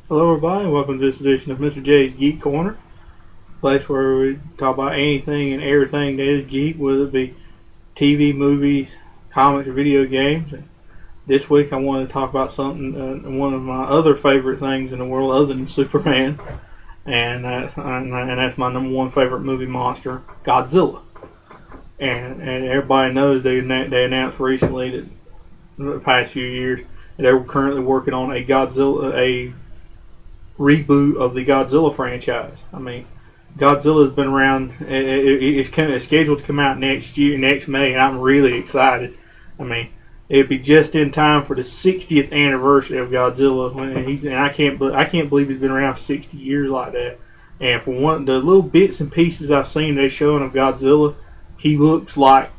Hello, everybody. Welcome to this edition of Mr. J's Geek Corner, place where we talk about anything and everything that is geek, whether it be TV, movies, comics, or video games. And this week, I wanted to talk about something, one of my other favorite things in the world, other than Superman, and that's my number one favorite movie monster, Godzilla. And everybody knows they announced recently that in the past few years that they're currently working on a reboot of the Godzilla franchise. I mean, Godzilla's been around. It's scheduled to come out next May, and I'm really excited. I mean, it'd be just in time for the 60th anniversary of Godzilla, and I can't believe he's been around 60 years like that. And for one, the little bits and pieces I've seen they're showing of Godzilla, he looks like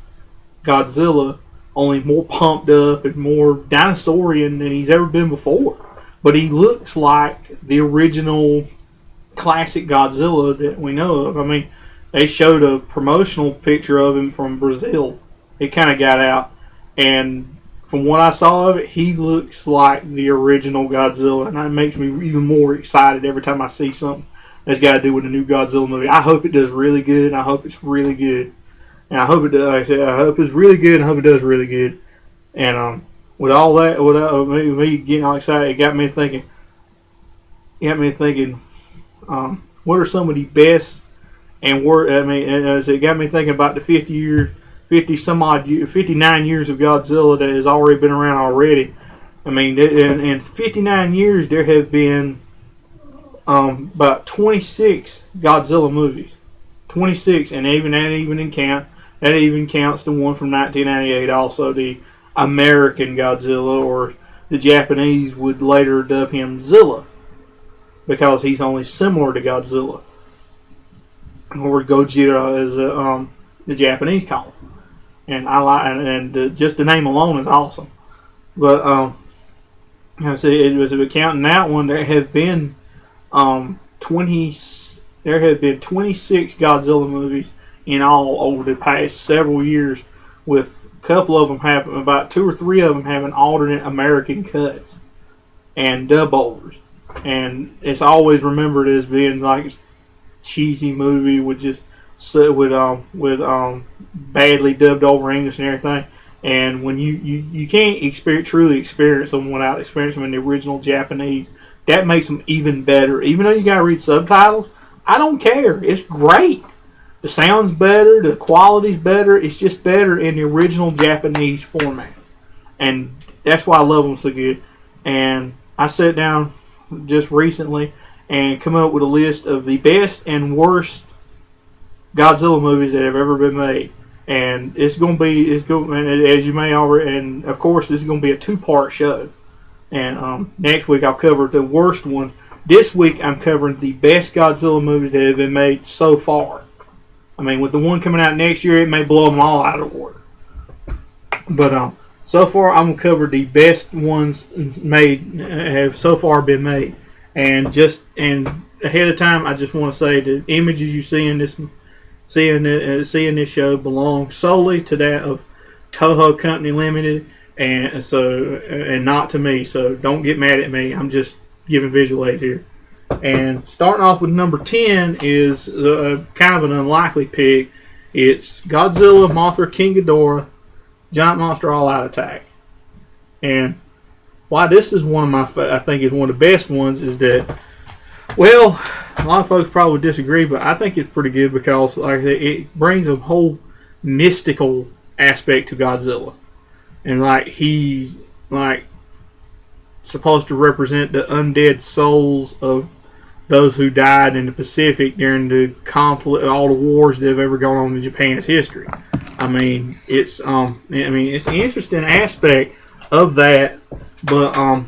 Godzilla, only more pumped up and more dinosaurian than he's ever been before. But he looks like the original classic Godzilla that we know of. I mean, they showed a promotional picture of him from Brazil. It kind of got out, and from what I saw of it, he looks like the original Godzilla, and that makes me even more excited every time I see something that's got to do with a new Godzilla movie. I hope it does really good, and I hope it's really good. And I hope it does. Like I said, I hope it's really good, and I hope it does really good. And with all that, me getting all excited, it got me thinking. What are some of the best and worst? I mean, it got me thinking about the 59 years of Godzilla that has already been around already. I mean, in 59 years, there have been about 26 Godzilla movies. 26, and that even counts the one from 1998, also the American Godzilla, or the Japanese would later dub him Zilla, because he's only similar to Godzilla, or Gojira as the Japanese call him. And I like, and just the name alone is awesome. But I say it was counting that one. There have been 26 Godzilla movies in all over the past several years, with a couple of them having, about two or three of them having alternate American cuts and dub overs. And it's always remembered as being like a cheesy movie with just badly dubbed over English and everything. And when you can't truly experience them without experiencing them in the original Japanese, that makes them even better. Even though you gotta read subtitles, I don't care. It's great. The sound's better, the quality's better. It's just better in the original Japanese format, and that's why I love them so good. And I sat down just recently and come up with a list of the best and worst Godzilla movies that have ever been made. And as you may already, and of course, this is going to be a two-part show. And next week I'll cover the worst ones. This week I'm covering the best Godzilla movies that have been made so far. I mean, with the one coming out next year, it may blow them all out of the water. But so far, I'm gonna cover the best ones have so far been made. And ahead of time, I just want to say the images you see in this show belong solely to that of Toho Company Limited, and not to me. So don't get mad at me. I'm just giving visual aids here. And starting off with number 10 is kind of an unlikely pick. It's Godzilla, Mothra, King Ghidorah, Giant Monster All-Out Attack. And why this is I think is one of the best ones is that, well, a lot of folks probably disagree, but I think it's pretty good because like it brings a whole mystical aspect to Godzilla. And like he's like supposed to represent the undead souls of those who died in the Pacific during the conflict, all the wars that have ever gone on in Japan's history. I mean, it's an interesting aspect of that, but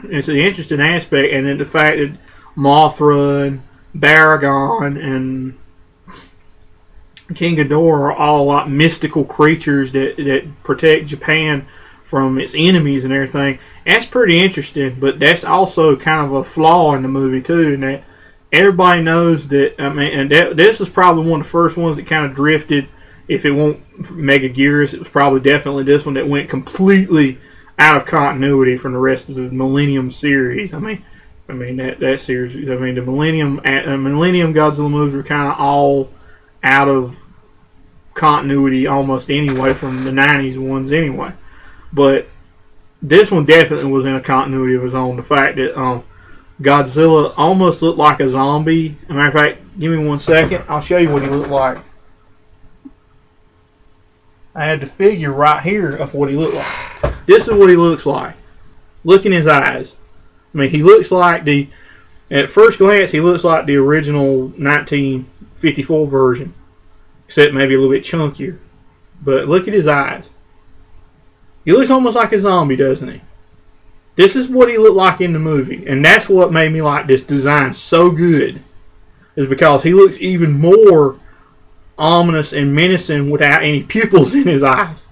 it's an interesting aspect, and then the fact that Mothra and Baragon and King Ghidorah are all like mystical creatures that protect Japan from its enemies and everything. That's pretty interesting, but that's also kind of a flaw in the movie too, and that everybody knows that. I mean, and this is probably one of the first ones that kind of drifted. If it won't Mega Gears, it was probably definitely this one that went completely out of continuity from the rest of the Millennium series. I mean, I mean, that series. I mean, the Millennium Godzilla movies were kind of all out of continuity almost anyway from the '90s ones anyway. But this one definitely was in a continuity of its own. The fact that Godzilla almost looked like a zombie. As a matter of fact, give me 1 second. I'll show you what he looked like. I had the figure right here of what he looked like. This is what he looks like. Look in his eyes. I mean, he looks like at first glance, he looks like the original 1954 version, except maybe a little bit chunkier. But look at his eyes. He looks almost like a zombie, doesn't he? This is what he looked like in the movie, and that's what made me like this design so good, is because he looks even more ominous and menacing without any pupils in his eyes.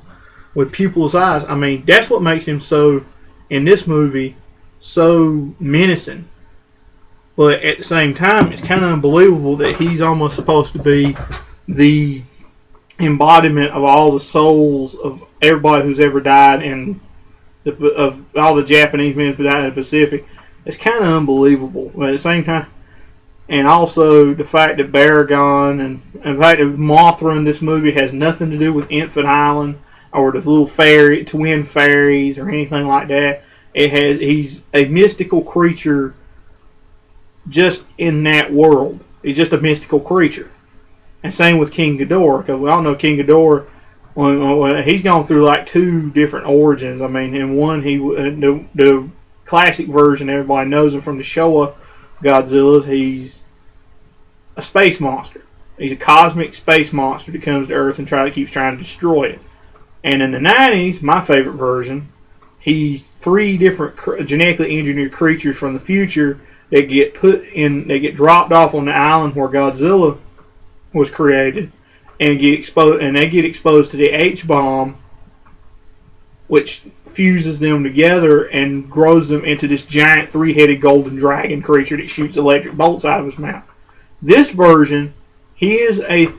With pupilless eyes, I mean, that's what makes him so, in this movie, so menacing. But at the same time, it's kind of unbelievable that he's almost supposed to be the embodiment of all the souls of everybody who's ever died of all the Japanese men who died in the Pacific. It's kind of unbelievable. But at the same time, and also the fact that Baragon and the fact that Mothra in this movie has nothing to do with Infant Island or the little twin fairies or anything like that. He's a mystical creature just in that world. He's just a mystical creature. And same with King Ghidorah, because we all know King Ghidorah, he's gone through like 2 different origins. I mean, in one, the classic version, everybody knows him from the Showa Godzillas, he's a space monster. He's a cosmic space monster that comes to Earth and keeps trying to destroy it. And in the 90s, my favorite version, he's 3 different genetically engineered creatures from the future that get dropped off on the island where Godzilla was created, and they get exposed to the H-bomb, which fuses them together and grows them into this giant 3-headed golden dragon creature that shoots electric bolts out of his mouth. This version, he is a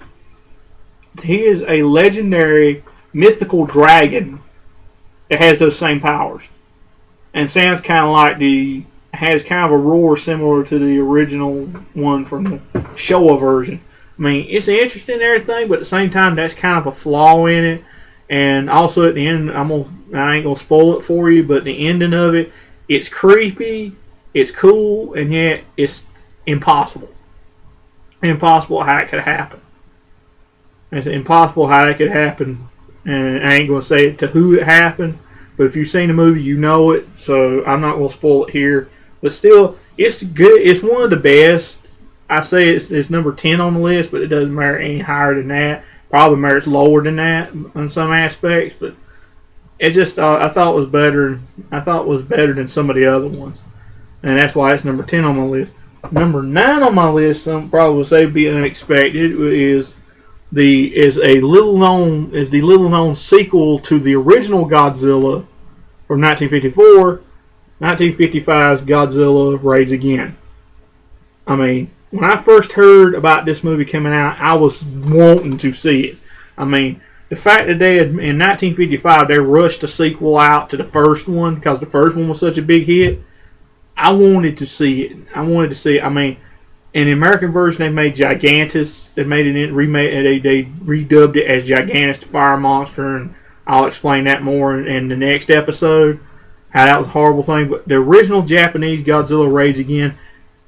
legendary mythical dragon that has those same powers, and sounds kind of like has kind of a roar similar to the original one from the Showa version. I mean, it's interesting and everything, but at the same time, that's kind of a flaw in it. And also at the end, I ain't gonna spoil it for you, but the ending of it, it's creepy, it's cool, and yet it's impossible. Impossible how it could happen. It's impossible how it could happen, and I ain't gonna say it to who it happened, but if you've seen the movie, you know it. So I'm not gonna spoil it here. But still, it's good. It's one of the best. I say it's number 10 on the list, but it doesn't merit any higher than that. Probably merits lower than that in some aspects, but it just I thought it was better. I thought it was better than some of the other ones, and that's why it's number 10 on my list. Number 9 on my list, some probably would say be unexpected, is the little known sequel to the original Godzilla from 1954, 1955's Godzilla Raids Again. I mean, when I first heard about this movie coming out, I was wanting to see it. I mean, the fact that in 1955 they rushed a sequel out to the first one because the first one was such a big hit, I wanted to see it. I mean, in the American version they made Gigantus. They made it they redubbed it as Gigantus the Fire Monster, and I'll explain that more in the next episode. How that was a horrible thing, but the original Japanese Godzilla Raids Again,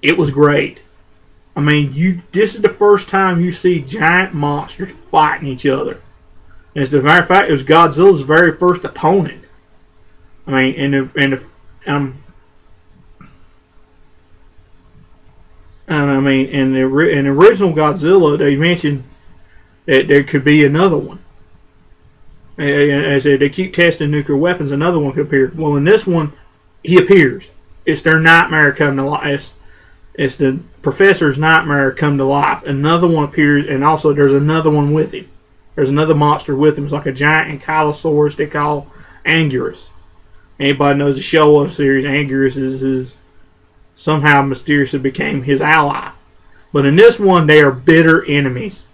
it was great. I mean, this is the first time you see giant monsters fighting each other. And as a matter of fact, it was Godzilla's very first opponent. I mean, in the original Godzilla, they mentioned that there could be another one. As they keep testing nuclear weapons, another one could appear. Well, in this one, he appears. It's their nightmare come to life. It's the professor's nightmare come to life. Another one appears, and also there's another one with him. There's another monster with him. It's like a giant ankylosaurus they call Anguirus. Anybody knows the Showa series, Anguirus is somehow mysteriously became his ally. But in this one, they are bitter enemies.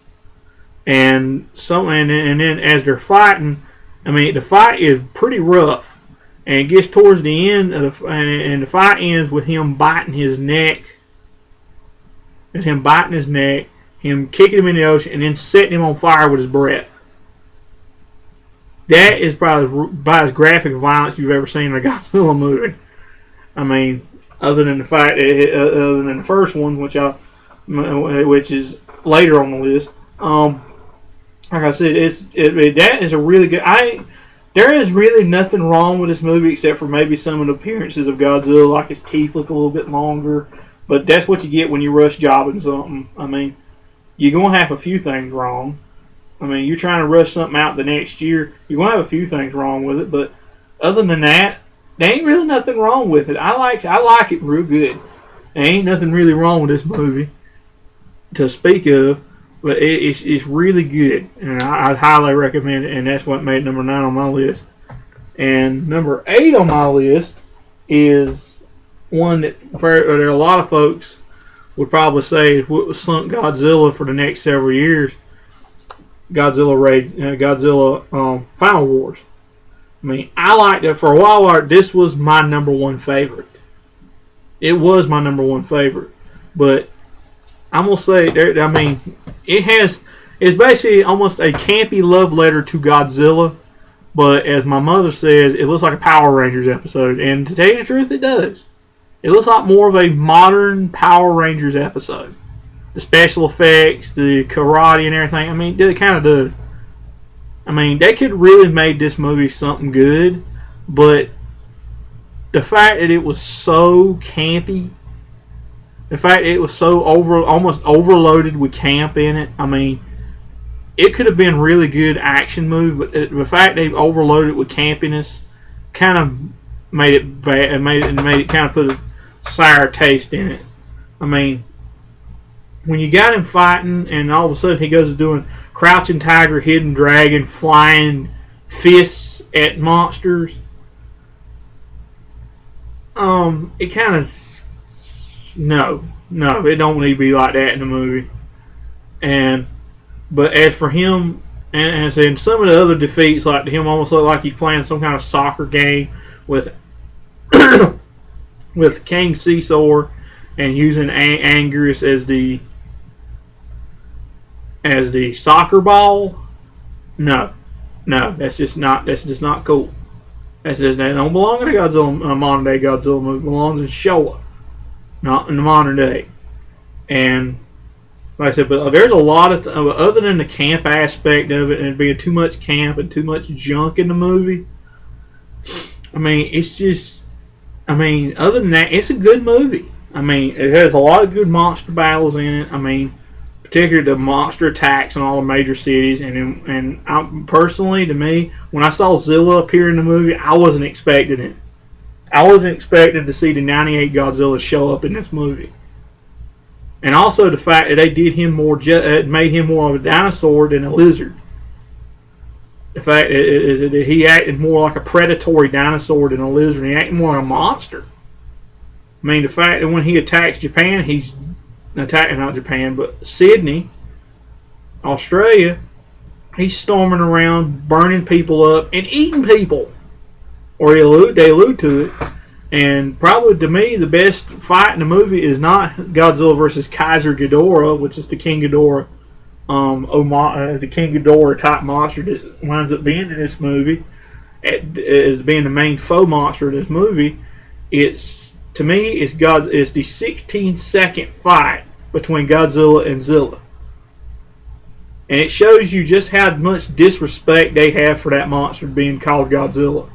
And then as they're fighting, I mean, the fight is pretty rough. And it gets towards the end, and the fight ends with him biting his neck. It's him biting his neck, him kicking him in the ocean, and then setting him on fire with his breath. That is probably about as graphic violence you've ever seen in a Godzilla movie. I mean, other than the fact, other than the first one, which is later on the list. Like I said, that is a really good. There is really nothing wrong with this movie except for maybe some of the appearances of Godzilla, like his teeth look a little bit longer. But that's what you get when you rush jobbing something. I mean, you're going to have a few things wrong. I mean, you're trying to rush something out the next year, you're going to have a few things wrong with it. But other than that, there ain't really nothing wrong with it. I like it real good. There ain't nothing really wrong with this movie to speak of. But it's really good, and I'd highly recommend it, and that's what made number 9 on my list. And number 8 on my list is one that there are a lot of folks would probably say what sunk Godzilla for the next several years. Godzilla Final Wars. I mean, I liked it for a while. This was my number 1 favorite. It was my number 1 favorite, but I'm gonna say I mean, it's basically almost a campy love letter to Godzilla, but as my mother says, it looks like a Power Rangers episode, and to tell you the truth, it does. It looks like more of a modern Power Rangers episode. The special effects, the karate and everything, I mean, it kind of does. I mean, they could really made this movie something good, but the fact that it was so campy, the fact that it was so almost overloaded with camp in it, I mean, it could have been a really good action movie, but the fact they overloaded it with campiness kind of made it bad, and made it kind of put a sour taste in it. I mean, when you got him fighting, and all of a sudden he goes to doing crouching tiger, hidden dragon, flying fists at monsters, it kind of no, it don't need to be like that in the movie. But as for him, and some of the other defeats, like him almost look like he's playing some kind of soccer game with with King Caesar and using Angus as the soccer ball. No, that's just not cool. That don't belong in a modern day Godzilla movie. It belongs in Showa, not in the modern day. And like I said, but there's a lot of other than the camp aspect of it and being too much camp and too much junk in the movie. I mean, it's just, I mean, other than that, it's a good movie. I mean, it has a lot of good monster battles in it. I mean, particularly the monster attacks in all the major cities. And personally, to me, when I saw Zilla appear in the movie, I wasn't expecting it. I wasn't expecting to see the '98 Godzilla show up in this movie. And also the fact that they did him more, made him more of a dinosaur than a lizard. The fact is that he acted more like a predatory dinosaur than a lizard. He acted more like a monster. I mean, the fact that when he attacks Japan, he's attacking not Japan, but Sydney, Australia, he's storming around, burning people up, and eating people. Or they allude to it. And probably to me, the best fight in the movie is not Godzilla versus Kaiser Ghidorah, which is the King Ghidorah, the King Ghidorah type monster that winds up being in this movie, as being the main foe monster of this movie. It's the 16-second fight between Godzilla and Zilla, and it shows you just how much disrespect they have for that monster being called Godzilla.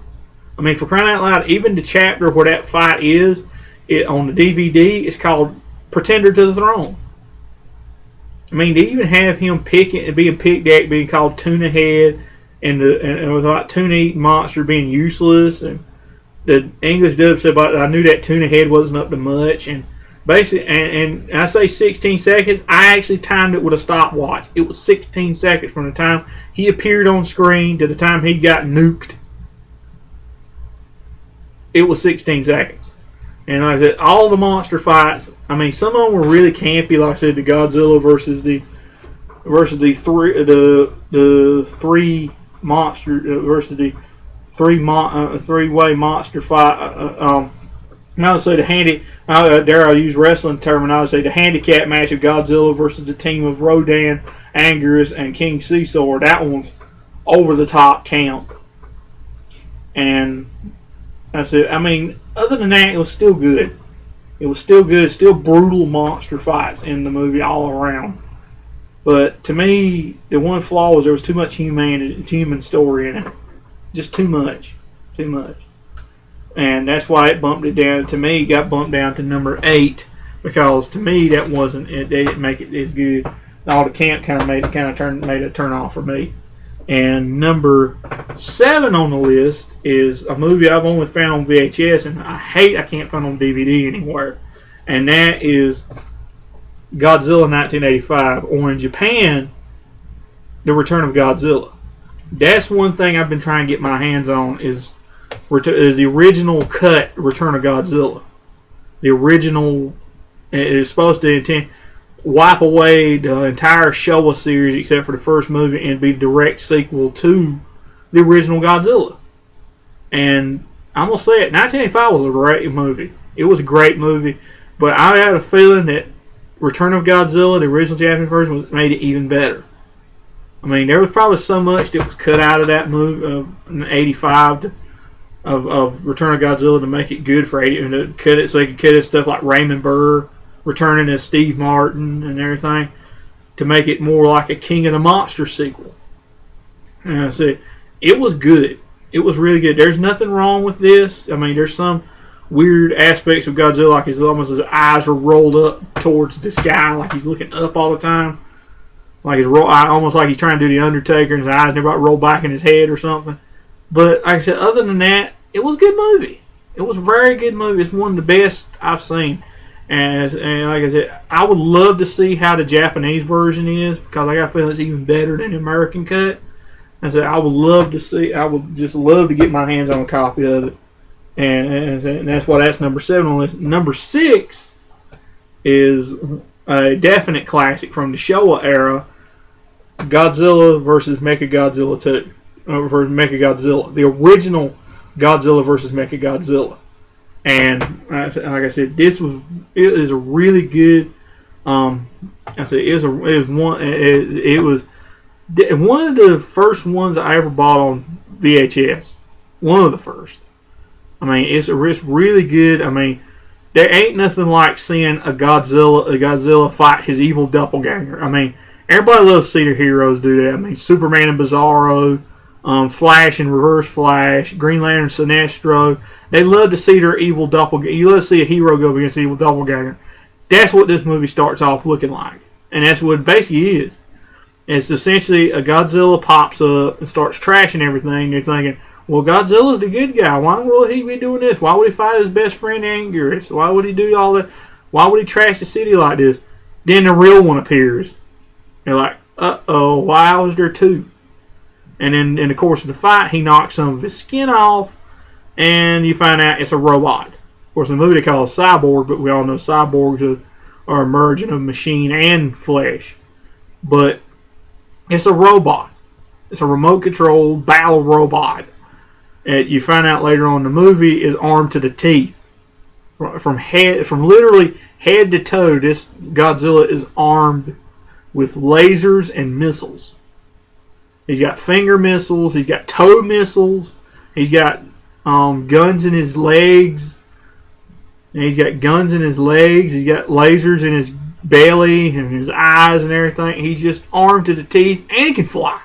I mean, for crying out loud, even the chapter where that fight is, on the DVD, it's called Pretender to the Throne. I mean, they even have him being picked at, being called Tuna Head, and with like Tuna Eating Monster being useless, and the English dub said, "But I knew that Tuna Head wasn't up to much." And basically, and I say 16 seconds, I actually timed it with a stopwatch. It was 16 seconds from the time he appeared on screen to the time he got nuked. It was 16 seconds. And like I said, all the monster fights, I mean, some of them were really campy, like I said, the Godzilla versus the three monster versus the three-way monster fight. And I would say dare I use wrestling term, I would say the handicap match of Godzilla versus the team of Rodan, Anguirus, and King Caesar. That one's over the top count. And that's it. I mean, other than that, it was still good. It was still good. Still brutal monster fights in the movie all around. But to me, the one flaw was there was too much human story in it. Just too much. Too much. And that's why it bumped it down. To me, it got bumped down to number 8 because to me that wasn't it. They didn't make it as good. All the camp kind of made a turn off for me. And number 7 on the list is a movie I've only found on VHS, and I can't find on DVD anywhere. And that is Godzilla 1985, or in Japan, The Return of Godzilla. That's one thing I've been trying to get my hands on is the original cut Return of Godzilla. The original, it is supposed to wipe away the entire Showa series except for the first movie and be a direct sequel to the original Godzilla. And I'm going to say it, 1985 was a great movie. It was a great movie, but I had a feeling that Return of Godzilla, the original Japanese version, made it even better. I mean, there was probably so much that was cut out of that movie of 85 of Return of Godzilla to make it good for 80, and to cut it so they could cut it stuff like Raymond Burr returning as Steve Martin and everything to make it more like a King of the Monster sequel. And I said, it was good. It was really good. There's nothing wrong with this. I mean, there's some weird aspects of Godzilla, like his eyes are rolled up towards the sky, like he's looking up all the time. Like almost like he's trying to do the Undertaker, and his eyes never roll back in his head or something. But like I said, other than that, it was a good movie. It was a very good movie. It's one of the best I've seen. And like I said, I would love to see how the Japanese version is because I got a feeling it's even better than the American cut. I said I would just love to get my hands on a copy of it. And that's why that's number 7 on this. Number 6 is a definite classic from the Showa era, Godzilla versus Mechagodzilla 2. For Mechagodzilla. The original Godzilla versus Mechagodzilla. And like I said, it is a really good. It was one of the first ones I ever bought on VHS. One of the first. I mean, it's really good. I mean, there ain't nothing like seeing a Godzilla fight his evil doppelganger. I mean, everybody loves to see their heroes do that. I mean, Superman and Bizarro, Flash and Reverse Flash, Green Lantern, Sinestro. They love to see their evil doppelganger. You love to see a hero go against the evil doppelganger. That's what this movie starts off looking like. And that's what it basically is. It's essentially a Godzilla pops up and starts trashing everything. You're thinking, well, Godzilla's the good guy. Why would he be doing this? Why would he fight his best friend Anguirus? Why would he do all that? Why would he trash the city like this? Then the real one appears. You're like, uh-oh, why was there 2? And then in the course of the fight, he knocks some of his skin off, and you find out it's a robot. Of course, in the movie they call it cyborg, but we all know cyborgs are a merging of machine and flesh. But it's a robot. It's a remote-controlled battle robot. And you find out later on the movie is armed to the teeth. From literally head to toe, this Godzilla is armed with lasers and missiles. He's got finger missiles. He's got toe missiles. He's got guns in his legs. And he's got guns in his legs. He's got lasers in his belly and his eyes and everything. He's just armed to the teeth and he can fly.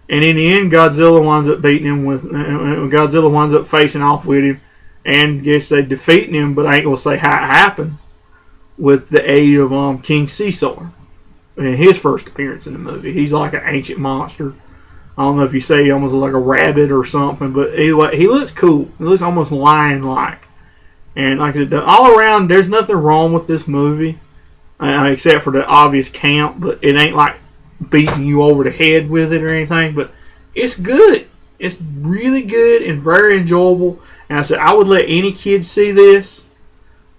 And in the end, Godzilla winds up beating him Godzilla winds up facing off with him, and guess they defeating him. But I ain't gonna say how it happens with the aid of King Caesar in his first appearance in the movie. He's like an ancient monster. I don't know if you say he almost like a rabbit or something, but anyway, he looks cool. He looks almost lion-like. And like I said, all around, there's nothing wrong with this movie, except for the obvious camp. But it ain't like beating you over the head with it or anything, but it's good. It's really good and very enjoyable. And I said I would let any kid see this.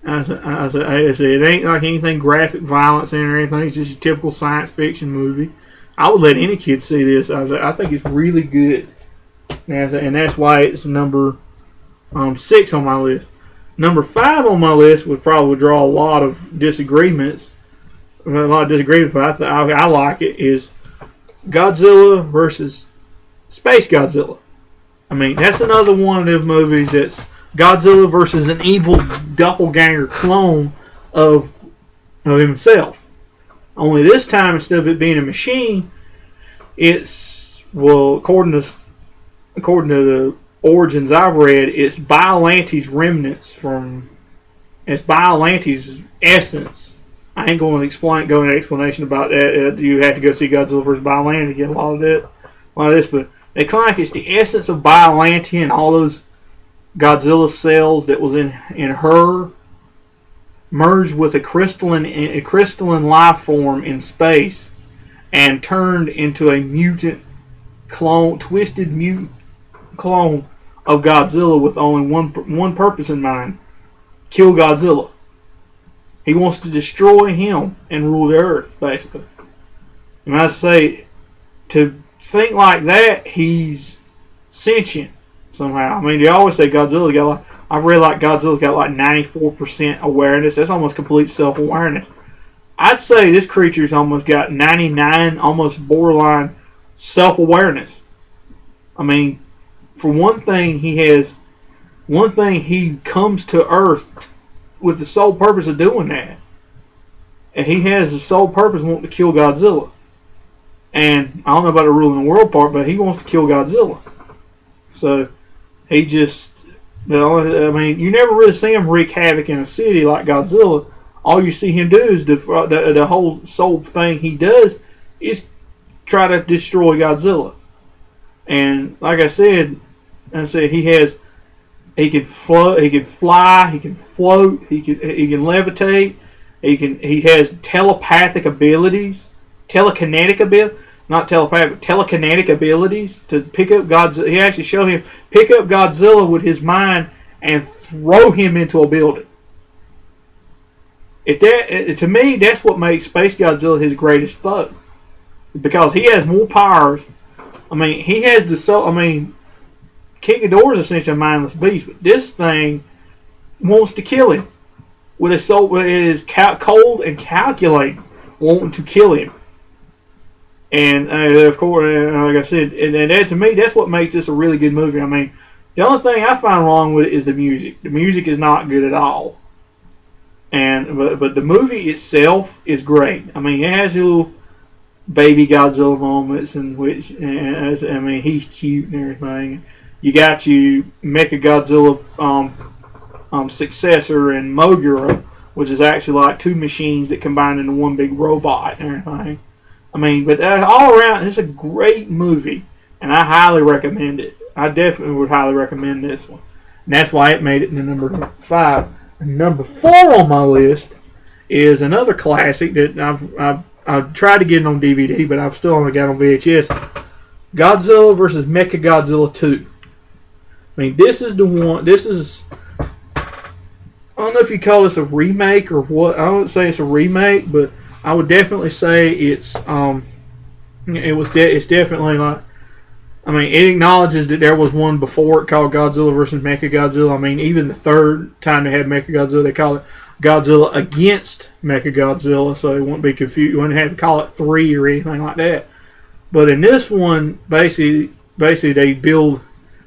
I said it ain't like anything graphic violence in it or anything. It's just a typical science fiction movie. I would let any kid see this. I think it's really good. and that's why it's number 6 on my list. Number 5 on my list would probably draw a lot of disagreements. But I like it. Is Godzilla versus Space Godzilla. I mean, that's another one of them movies that's Godzilla versus an evil doppelganger clone of himself. Only this time, instead of it being a machine, it's, well, according to the origins I've read, it's Biolante's remnants it's Biolante's essence. I ain't going to go into an explanation about that. You have to go see Godzilla vs. Biolante to get a lot of this, but they claim like it's the essence of Biolante and all those Godzilla cells that was in her merged with a crystalline life form in space and turned into a twisted mutant clone of Godzilla with only one purpose in mind: kill Godzilla. He wants to destroy him and rule the earth, basically. And I say, to think like that, he's sentient somehow. I mean, they always say Godzilla's got I've read Godzilla's got 94% awareness. That's almost complete self-awareness. I'd say this creature's almost got 99, almost borderline self-awareness. I mean, for one thing, he comes to Earth with the sole purpose of doing that. And he has the sole purpose of wanting to kill Godzilla. And I don't know about the ruling the world part, but he wants to kill Godzilla. So, he just... I mean, you never really see him wreak havoc in a city like Godzilla. All you see him do is the whole sole thing he does is try to destroy Godzilla. And like I said, he can fly, he can float, he can levitate, he has telepathic abilities, telekinetic abilities to pick up Godzilla. He actually showed him pick up Godzilla with his mind and throw him into a building. To me, that's what makes Space Godzilla his greatest foe, because he has more powers. I mean, he has King Ghidorah is essentially a mindless beast, but this thing wants to kill him with his soul. It is cold and calculating, wanting to kill him. And of course, like I said, and that, to me, that's what makes this a really good movie. I mean, the only thing I find wrong with it is the music. The music is not good at all. But the movie itself is great. I mean, it has little baby Godzilla moments in which, he's cute and everything. You got your Mecha Godzilla successor in Mogura, which is actually like two machines that combine into one big robot and everything. I mean, but all around, it's a great movie, and I highly recommend it. I definitely would highly recommend this one. And that's why it made it to number 5. And number 4 on my list is another classic that I've tried to get it on DVD, but I've still only got it on VHS. Godzilla vs. Mechagodzilla 2. I mean, this is the one. I don't know if you call this a remake or what. I wouldn't say it's a remake, but I would definitely say it's definitely like. I mean, it acknowledges that there was one before it called Godzilla vs. Mechagodzilla. I mean, even the third time they had Mechagodzilla, they call it Godzilla against Mechagodzilla, so it won't be confused. You wouldn't have to call it 3 or anything like that. But in this one, basically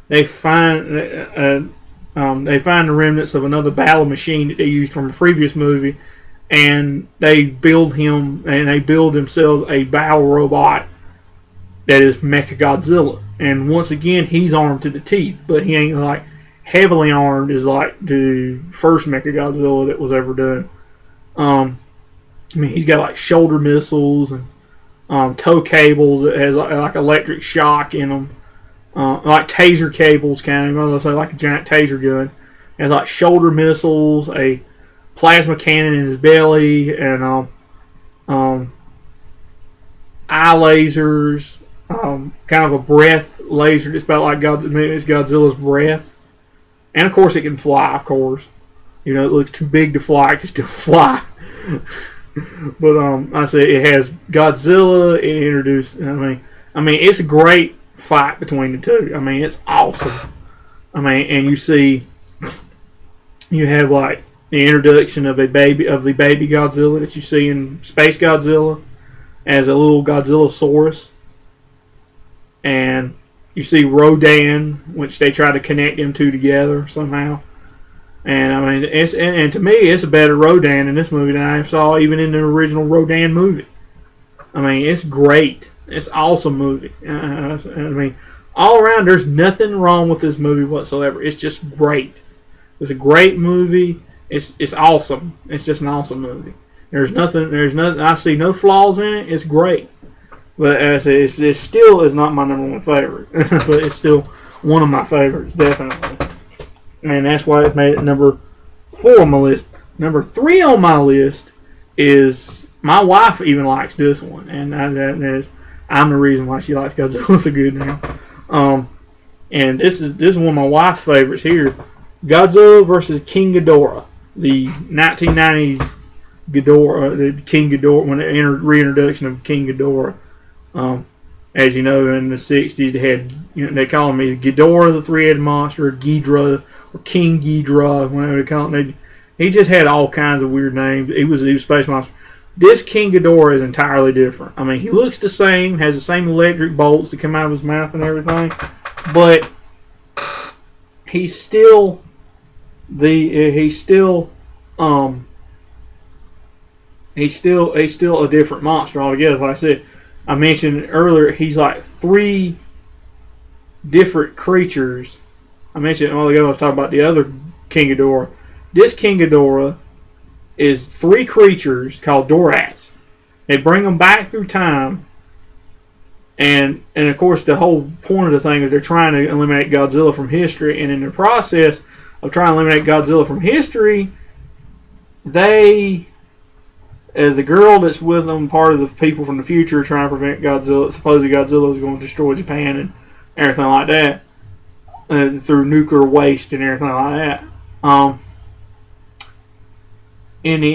they find the remnants of another battle machine that they used from a previous movie, and they build themselves a battle robot that is Mechagodzilla. And once again, he's armed to the teeth, but he ain't like heavily armed as like the first Mechagodzilla that was ever done. I mean, he's got like shoulder missiles and tow cables that has like electric shock in them. Like taser cables, kind of. Let's say like a giant taser gun. It has like shoulder missiles, a plasma cannon in his belly, and eye lasers. Kind of a breath laser. It's about like Godzilla's breath, and of course it can fly. Of course, it looks too big to fly. It can still fly. But I say it has Godzilla. It introduced. I mean, it's a great fight between the two. I mean, it's awesome. I mean, and you have like the introduction of the baby Godzilla that you see in Space Godzilla as a little Godzillasaurus, and you see Rodan, which they try to connect them two together somehow. And I mean, and to me, it's a better Rodan in this movie than I saw even in the original Rodan movie. I mean, it's great. It's an awesome movie. I mean, all around, there's nothing wrong with this movie whatsoever. It's just great. It's a great movie. It's awesome. It's just an awesome movie. There's nothing. I see no flaws in it. It's great. But as I say, it still is not my number one favorite. But it's still one of my favorites, definitely. And that's why it made it number 4 on my list. Number 3 on my list is, my wife even likes this one, and I'm the reason why she likes Godzilla so good now. And this is one of my wife's favorites here: Godzilla versus King Ghidorah, the 1990s Ghidorah, the King Ghidorah, when the reintroduction of King Ghidorah. As you know, in the 60s, they call him Ghidorah, the three-headed monster, Ghidra, or King Ghidra, whatever they call him. He just had all kinds of weird names. He was a space monster. This King Ghidorah is entirely different. I mean, he looks the same, has the same electric bolts that come out of his mouth and everything, but he's still a different monster altogether. Like I said, I mentioned earlier, he's like 3 different creatures. I mentioned a while ago, I was talking about the other King Ghidorah. This King Ghidorah is 3 creatures called Dorats. They bring them back through time, and of course the whole point of the thing is they're trying to eliminate Godzilla from history, and in the process of trying to eliminate Godzilla from history, the girl that's with them, part of the people from the future trying to prevent Godzilla, supposedly Godzilla was going to destroy Japan and everything like that, through nuclear waste and everything like that. And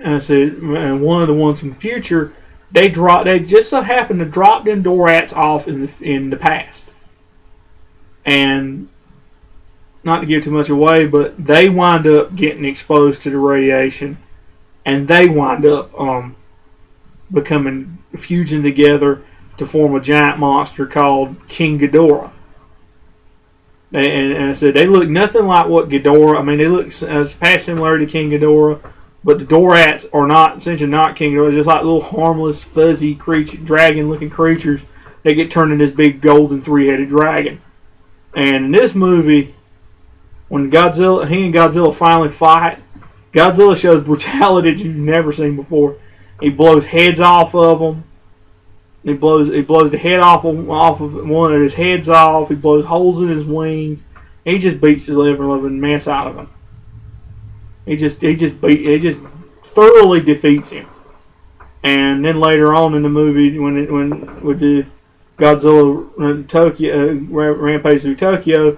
I said, and one of the ones from the future, they just so happened to drop them Dorats off in the past, and not to give too much away, but they wind up getting exposed to the radiation, and they wind up fusing together to form a giant monster called King Ghidorah. And I said, they look nothing like what Ghidorah. I mean, they look as past similar to King Ghidorah, but the Dorats are essentially not King Ghidorah. Just like little harmless, fuzzy dragon-looking creatures that get turned into this big golden 3-headed dragon. And in this movie, when he and Godzilla finally fight, Godzilla shows brutality that you've never seen before. He blows heads off of them. He blows the head off of one of his heads off. He blows holes in his wings. He just beats his living mess out of him. He just thoroughly defeats him. And then later on in the movie, when with the Godzilla rampage through Tokyo,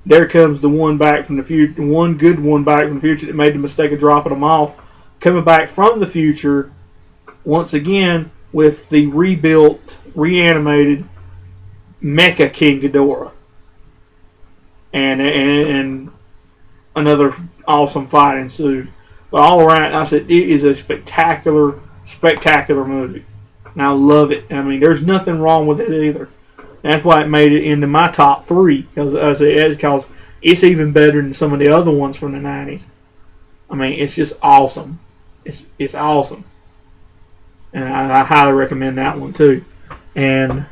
there comes the one back from the future, one good one back from the future that made the mistake of dropping them off, coming back from the future once again with the reanimated Mecha King Ghidorah, and another awesome fight ensued. But all around, I said, it is a spectacular movie, and I love it. I mean, there's nothing wrong with it either. That's why it made it into my top 3, because it's even better than some of the other ones from the 90s. I mean, it's just awesome. It's awesome. And I highly recommend that one too. And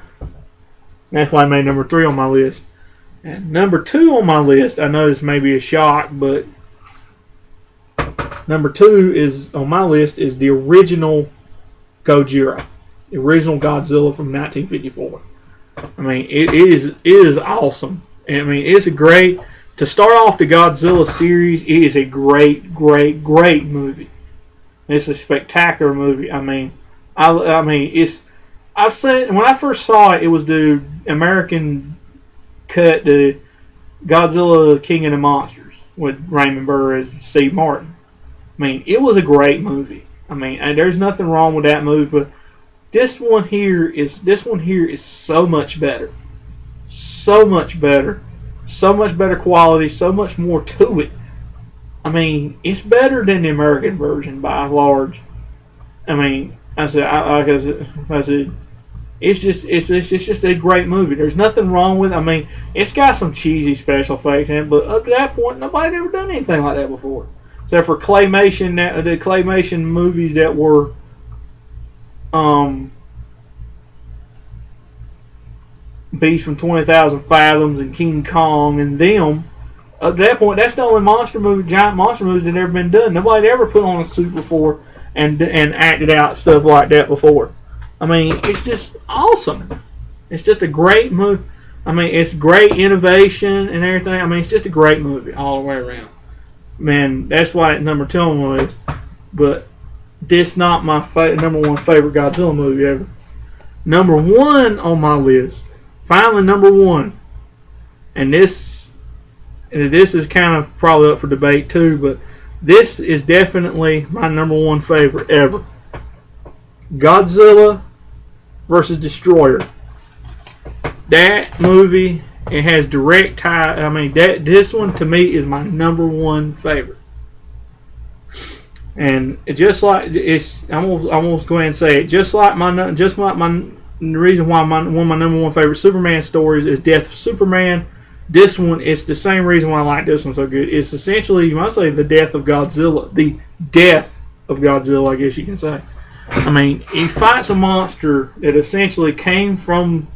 that's why I made number 3 on my list. And number 2 on my list, I know this may be a shock, but number 2 is on my list is the original Gojira, the original Godzilla from 1954. I mean, it is awesome. I mean, it's a great, to start off the Godzilla series, it is a great movie. It's a spectacular movie. I mean, I've seen, when I first saw it, it was the American cut, the Godzilla King of the Monsters with Raymond Burr as Steve Martin. I mean, it was a great movie. I mean, and there's nothing wrong with that movie, but This one here is so much better, so much better, so much better quality, so much more to it. I mean, it's better than the American version by large. I mean, I said, it's just a great movie. There's nothing wrong with it. I mean, it's got some cheesy special effects in it, but up to that point, nobody had ever done anything like that before, except for the claymation movies that were Beast from 20,000 Fathoms and King Kong and them. Up to that point, that's the only giant monster movies that ever been done. Nobody ever put on a suit before and acted out stuff like that before. I mean, it's just awesome. It's just a great movie. I mean, it's great innovation and everything. I mean, it's just a great movie all the way around. Man, that's why it's number 2 on my list. But this not my number 1 favorite Godzilla movie ever. Number 1 on my list. Finally, number 1. And this is kind of probably up for debate too, but this is definitely my number 1 favorite ever. Godzilla versus Destroyer. That movie, it has direct tie. I mean, this one to me is my number 1 favorite. And it just like it's, I'm almost go ahead and say it. Just like the reason why one of my number 1 favorite Superman stories is Death of Superman. This one, it's the same reason why I like this one so good. It's essentially, you might say, the death of Godzilla. The death of Godzilla, I guess you can say. I mean, he fights a monster that essentially came from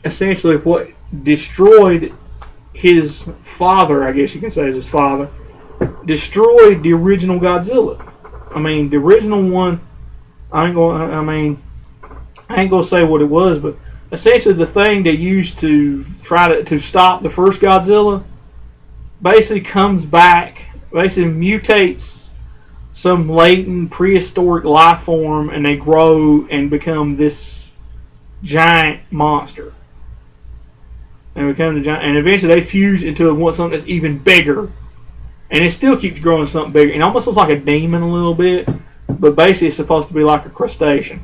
what destroyed his father, I guess you can say is his father, destroyed the original Godzilla. I mean, the original one, I ain't gonna say what it was, but essentially the thing they used to try to stop the first Godzilla basically comes back, basically mutates some latent prehistoric life form, and they grow and become this giant monster. And eventually they fuse into something that's even bigger. And it still keeps growing something bigger. It almost looks like a demon a little bit, but basically it's supposed to be like a crustacean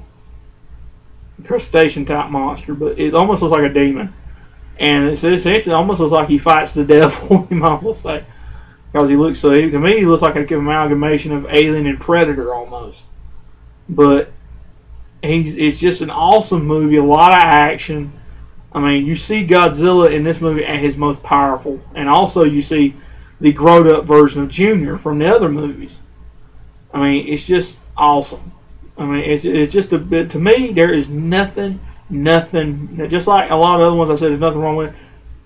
type monster, but it almost looks like a demon. And it's essentially almost looks like he fights the devil, you might well say. Because to me, he looks like an amalgamation of Alien and Predator almost. But it's just an awesome movie, a lot of action. I mean, you see Godzilla in this movie at his most powerful. And also you see the grown up version of Junior from the other movies. I mean, it's just awesome. I mean, it's just a bit, to me, there is nothing, just like a lot of other ones I said, there's nothing wrong with it.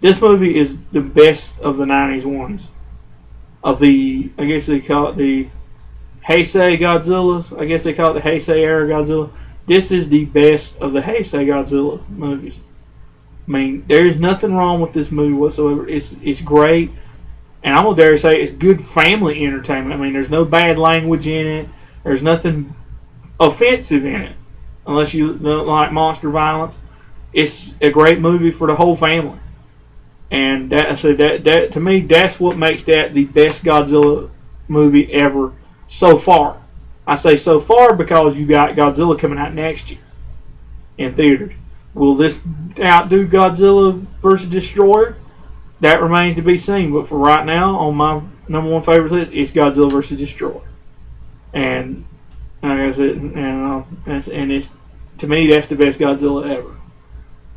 This movie is the best of the 90s ones. Of the, I guess they call it the Heisei Godzillas. I guess they call it the Heisei era Godzilla. This is the best of the Heisei Godzilla movies. I mean, there's nothing wrong with this movie whatsoever. It's great. And I'm going to dare say it's good family entertainment. I mean, there's no bad language in it. There's nothing offensive in it. Unless you like monster violence. It's a great movie for the whole family. And that to me, that's what makes that the best Godzilla movie ever so far. I say so far because you got Godzilla coming out next year in theaters. Will this outdo Godzilla vs. Destroyer? That remains to be seen. But for right now, on my number 1 favorite list, it's Godzilla vs. Destroyer. And like I said, and it's, to me, that's the best Godzilla ever.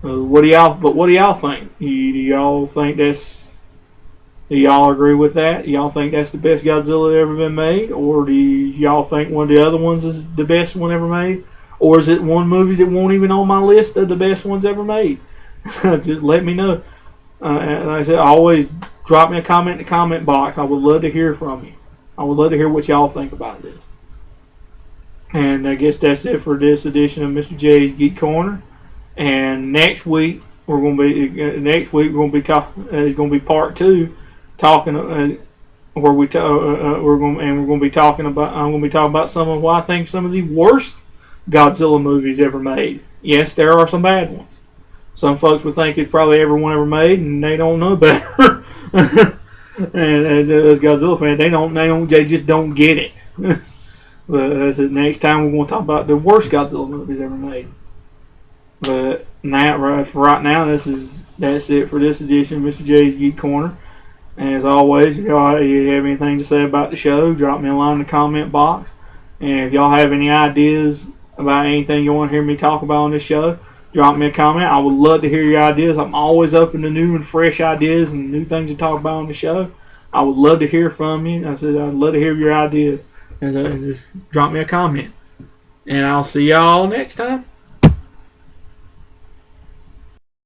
What do y'all think? Do y'all think do y'all agree with that? Do y'all think that's the best Godzilla ever been made? Or do y'all think one of the other ones is the best one ever made? Or is it one movie that won't even on my list of the best ones ever made? Just let me know. Like I said, always drop me a comment in the comment box. I would love to hear from you. I would love to hear what y'all think about this. And I guess that's it for this edition of Mr. J's Geek Corner. And next week we're going to be part 2, talking where we're going to be talking about. I'm going to be talking about some of what I think some of the worst Godzilla movies ever made. Yes, there are some bad ones. Some folks would think it's probably every one ever made, and they don't know better. and as Godzilla fans, they just don't get it. But as next time we're going to talk about the worst Godzilla movies ever made. But now, for right now, that's it for this edition of Mr. J's Geek Corner. And as always, if y'all you have anything to say about the show, drop me a line in the comment box. And if y'all have any ideas about anything you want to hear me talk about on this show, drop me a comment. I would love to hear your ideas. I'm always open to new and fresh ideas and new things to talk about on the show. I would love to hear from you. I said I'd love to hear your ideas. And just drop me a comment. And I'll see y'all next time.